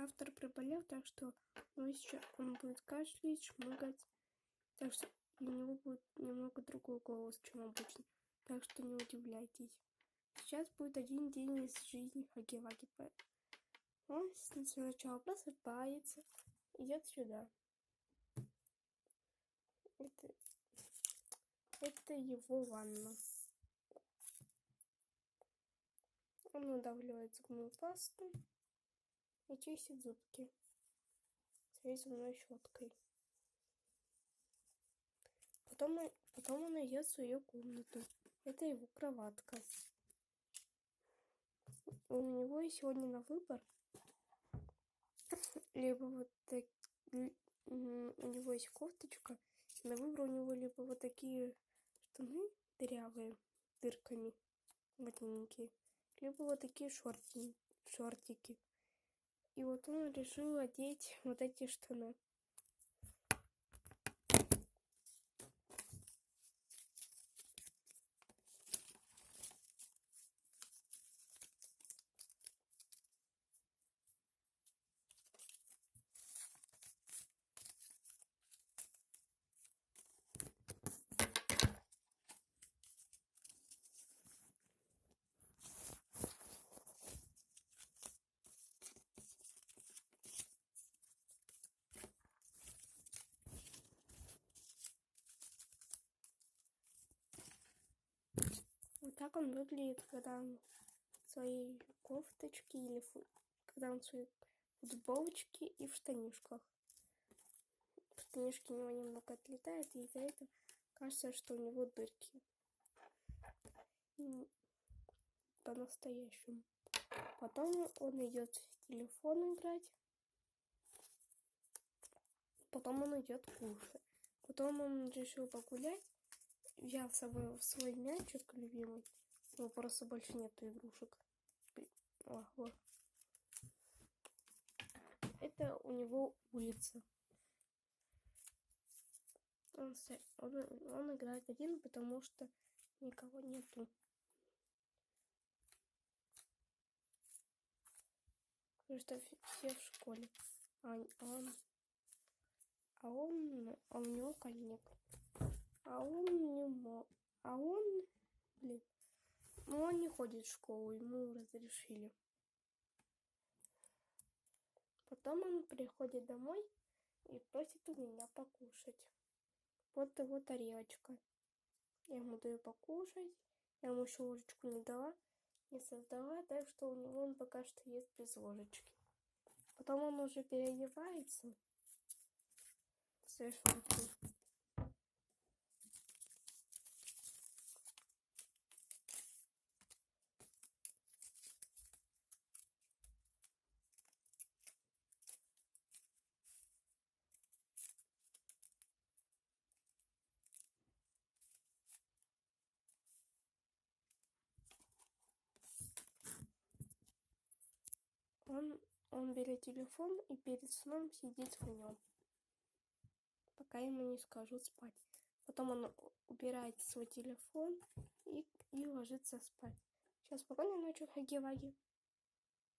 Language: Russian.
автор приболел, так что сейчас он будет кашлять, шмыгать, так что у него будет немного другой голос, чем обычно, так что не удивляйтесь. Сейчас будет один день из жизни Хаги-Ваги. Он сначала просыпается, идет сюда. Это его ванна. Он надавливает зубную пасту и чистит зубки своей зубной щеткой. Потом он идет в свою комнату. Это его кроватка. У него сегодня на выбор либо вот так, у него есть кофточка, на выбор у него либо вот такие штаны дырявые, дырками, ботинки, либо вот такие шортики. И вот он решил одеть вот эти штаны. Вот так он выглядит, когда он в своей кофточке или когда он в своей футболочке и в штанишках. Штанишки у него немного отлетают, и из-за этого кажется, что у него дырки. По-настоящему. Потом он идет в телефон играть. Потом он идет кушать. Потом он решил погулять, взял с собой свой мячик любимый. У него просто больше нету игрушек. Вот. Это у него улица. Он играет один, потому что никого нету. Потому что все в школе. А у него каникулы. Он не ходит в школу, ему разрешили. Потом он приходит домой и просит у меня покушать. Вот его тарелочка. Я ему даю покушать. Я ему еще ложечку не создала, так что у него он пока что ест без ложечки. Потом он уже переодевается. Совершенно. Он берет телефон и перед сном сидит в нем, пока ему не скажут спать. Потом он убирает свой телефон и ложится спать. Сейчас спокойной ночи, Хаги-Ваги.